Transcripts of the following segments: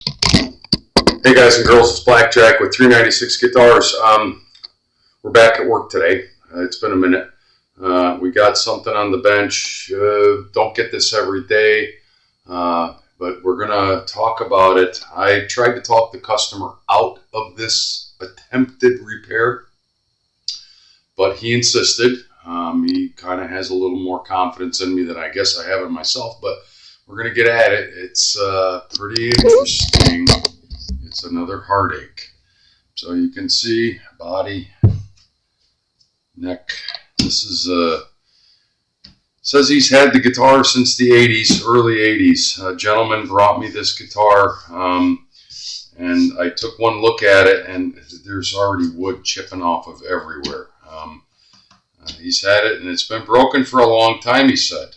Hey guys and girls, it's Blackjack with 396 Guitars. We're back at work today. It's been a minute. We got something on the bench. Don't get this every day, but we're going to talk about it. I tried to talk the customer out of this attempted repair, but he insisted. He kind of has a little more confidence in me than I guess I have in myself, but we're going to get at it. It's pretty interesting. It's another heartache. So you can see body, neck. This is says he's had the guitar since the 80s, early 80s. A gentleman brought me this guitar, and I took one look at it, and there's already wood chipping off of everywhere. He's had it, and it's been broken for a long time, he said,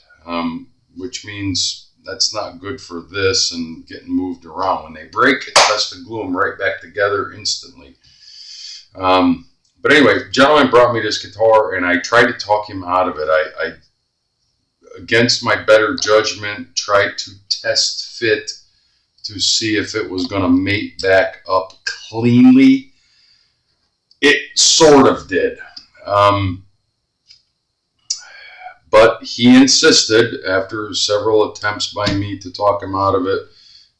which means that's not good for this and getting moved around. When they break, it's best to glue them right back together instantly. But anyway, gentleman brought me this guitar, and I tried to talk him out of it. I against my better judgment, tried to test fit to see if it was going to mate back up cleanly. It sort of did. But he insisted, after several attempts by me to talk him out of it,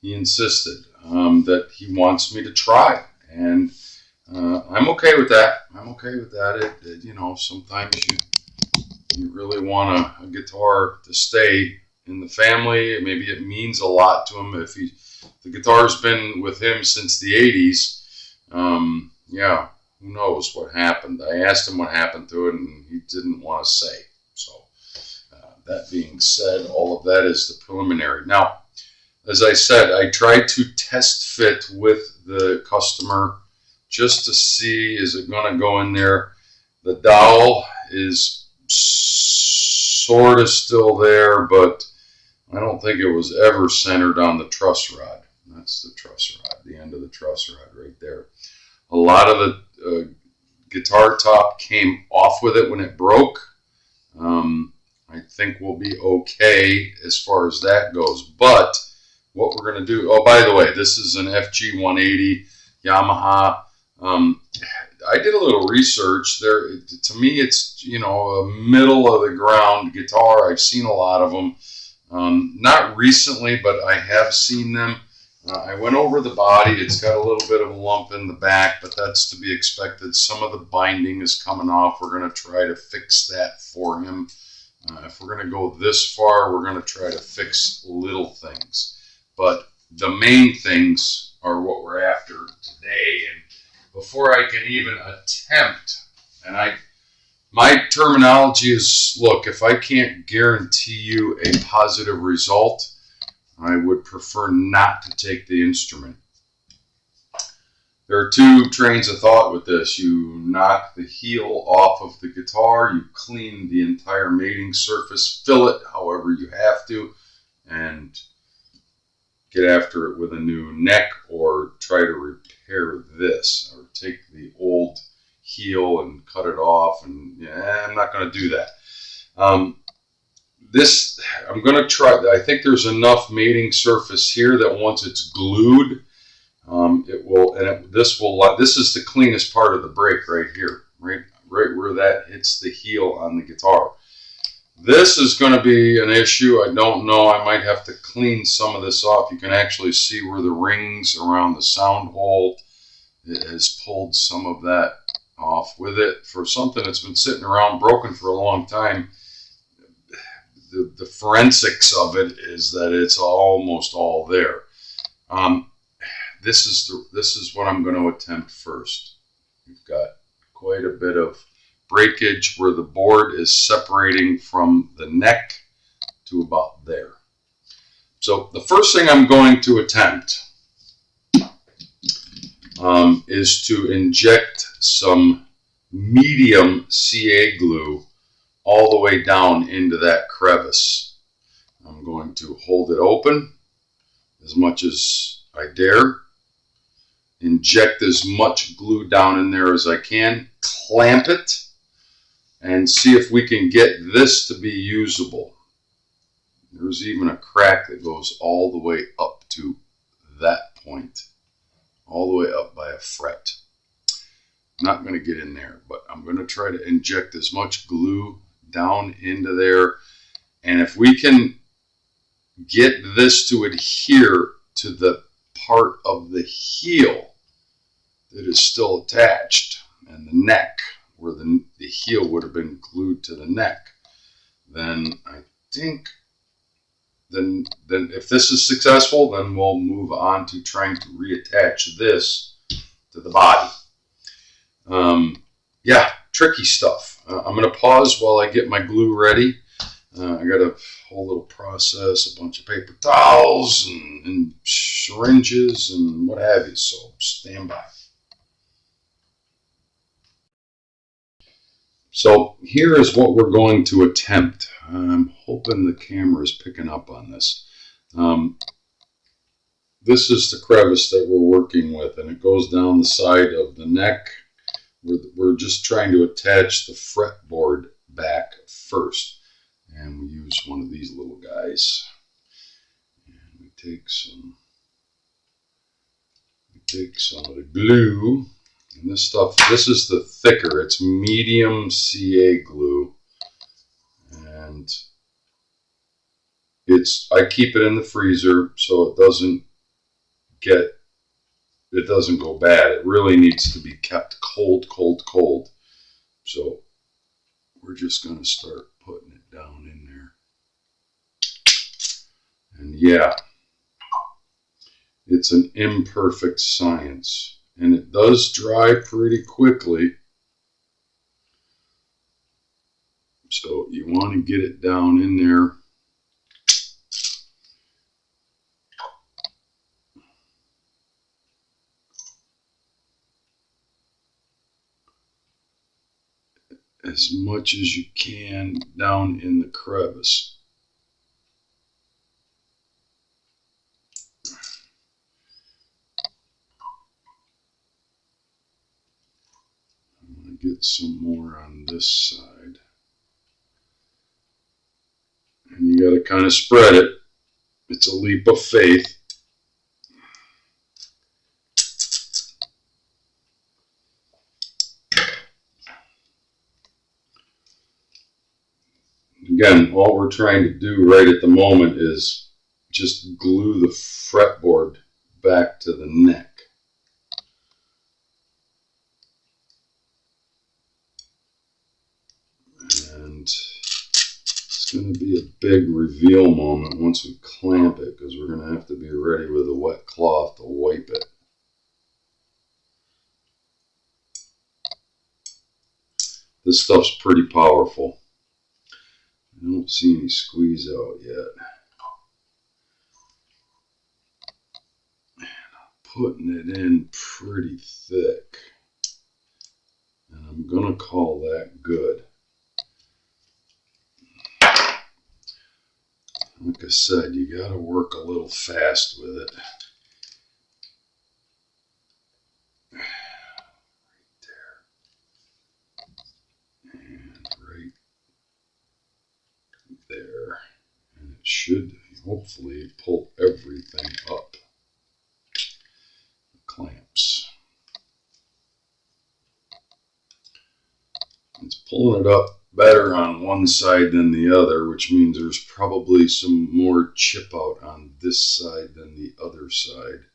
he insisted that he wants me to try. And I'm okay with that. I'm okay with that. You know, sometimes you really want a guitar to stay in the family. Maybe it means a lot to him. If the guitar's been with him since the 80s, yeah, who knows what happened. I asked him what happened to it, and he didn't want to say. So that being said, all of that is the preliminary. Now, as I said, I tried to test fit with the customer just to see, is it going to go in there? The dowel is sort of still there, but I don't think it was ever centered on the truss rod. That's the truss rod, the end of the truss rod right there. A lot of the guitar top came off with it when it broke. I think we'll be okay as far as that goes. But what we're going to do, oh, by the way, this is an FG-180 Yamaha. I did a little research there. To me, it's, you know, a middle of the ground guitar. I've seen a lot of them. Not recently, but I have seen them. I went over the body. It's got a little bit of a lump in the back, but that's to be expected. Some of the binding is coming off. We're going to try to fix that for him. If we're going to go this far, we're going to try to fix little things. But the main things are what we're after today. And before I can even attempt, and my terminology is, look, if I can't guarantee you a positive result, I would prefer not to take the instrument. There are two trains of thought with this. You knock the heel off of the guitar, you clean the entire mating surface, fill it however you have to, and get after it with a new neck, or try to repair this, or take the old heel and cut it off. And yeah, I'm not going to do that. This, I'm going to try. I think there's enough mating surface here that once it's glued, it will, and this is the cleanest part of the break right here, right where that hits the heel on the guitar. This is going to be an issue. I don't know. I might have to clean some of this off. You can actually see where the rings around the sound hole, it has pulled some of that off with it. For something that's been sitting around broken for a long time, the forensics of it is that it's almost all there. This is what I'm going to attempt first. We've got quite a bit of breakage where the board is separating from the neck to about there. So the first thing I'm going to attempt is to inject some medium CA glue all the way down into that crevice. I'm going to hold it open as much as I dare, inject as much glue down in there as I can, clamp it, and see if we can get this to be usable. There's even a crack that goes all the way up to that point, all the way up by a fret. I'm not going to get in there, but I'm going to try to inject as much glue down into there. And if we can get this to adhere to the part of the heel that is still attached, and the neck, where the heel would have been glued to the neck, then I think, then if this is successful, then we'll move on to trying to reattach this to the body. Yeah, tricky stuff. I'm going to pause while I get my glue ready. I got a whole little process, a bunch of paper towels and syringes and what have you, so stand by. So here is what we're going to attempt. I'm hoping the camera is picking up on this. This is the crevice that we're working with, and it goes down the side of the neck. We're just trying to attach the fretboard back first. And we use one of these little guys. And we take some of the glue. And this stuff, this is the thicker, it's medium CA glue. And I keep it in the freezer so it doesn't go bad. It really needs to be kept cold, cold, cold. So we're just going to start putting it down in there. And yeah, it's an imperfect science. And it does dry pretty quickly. So you want to get it down in there. As much as you can down in the crevice. Get some more on this side. And you got to kind of spread it. It's a leap of faith. Again, all we're trying to do right at the moment is just glue the fretboard back to the neck. And it's going to be a big reveal moment once we clamp it, because we're going to have to be ready with a wet cloth to wipe it. This stuff's pretty powerful. I don't see any squeeze out yet. And I'm putting it in pretty thick. And I'm going to call that good. Like I said, you got to work a little fast with it. Right there. And right there. And it should hopefully pull everything up. The clamps. It's pulling it up better on one side than the other, which means there's probably some more chip out on this side than the other side.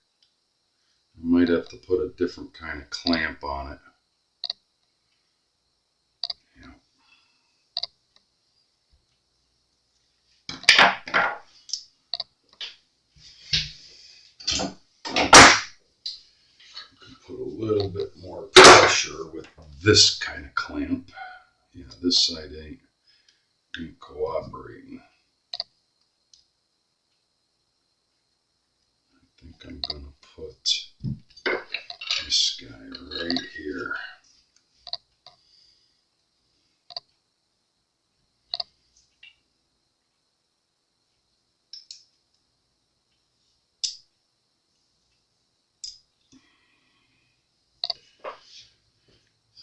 I might have to put a different kind of clamp on it. Put a little bit more pressure with this kind of clamp. Yeah, this side ain't cooperating. I think I'm going to put this guy right here.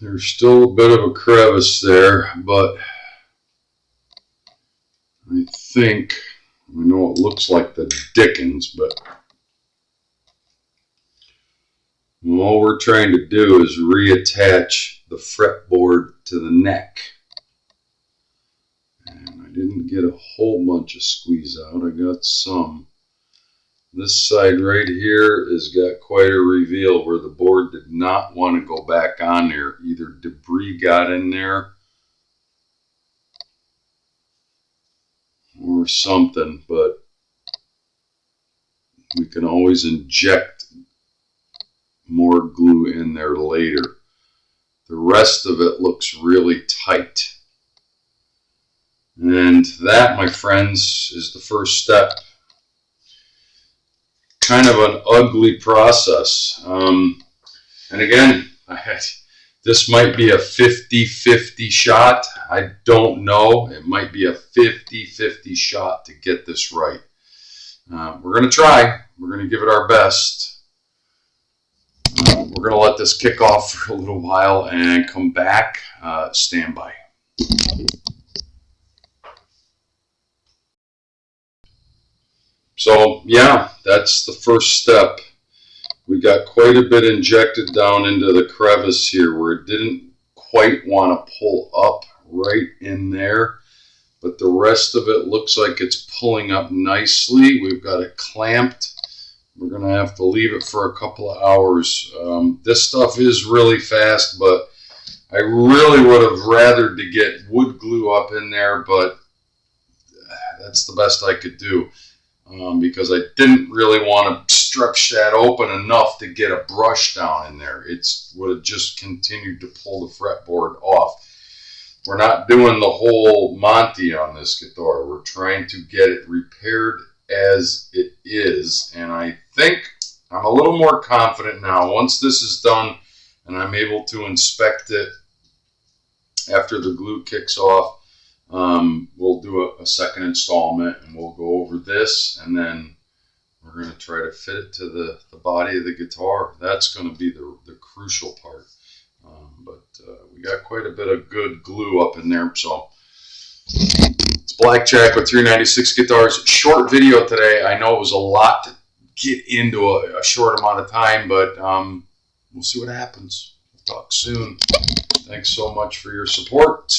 There's still a bit of a crevice there, but I think, I know it looks like the dickens, but And all we're trying to do is reattach the fretboard to the neck. And I didn't get a whole bunch of squeeze out. I got some. This side right here has got quite a reveal where the board did not want to go back on there. Either debris got in there or something, but we can always inject more glue in there later. The rest of it looks really tight. And that, my friends, is the first step. Kind of an ugly process. And again, this might be a 50-50 shot. I don't know. It might be a 50-50 shot to get this right. We're going to try. We're going to give it our best. We're going to let this kick off for a little while and come back. Stand by. So yeah, that's the first step. We got quite a bit injected down into the crevice here where it didn't quite want to pull up right in there, but the rest of it looks like it's pulling up nicely. We've got it clamped. We're going to have to leave it for a couple of hours. This stuff is really fast, but I really would have rathered to get wood glue up in there, but that's the best I could do. Because I didn't really want to stretch that open enough to get a brush down in there. It would have just continued to pull the fretboard off. We're not doing the whole Monty on this guitar. We're trying to get it repaired as it is. And I think I'm a little more confident now. Once this is done and I'm able to inspect it after the glue kicks off, we'll do a second installment and we'll go over this, and then we're going to try to fit it to the body of the guitar. That's going to be the crucial part. But we got quite a bit of good glue up in there. So it's Blackjack with 396 Guitars. Short video today. I know it was a lot to get into a short amount of time, but we'll see what happens. We'll talk soon. Thanks so much for your support.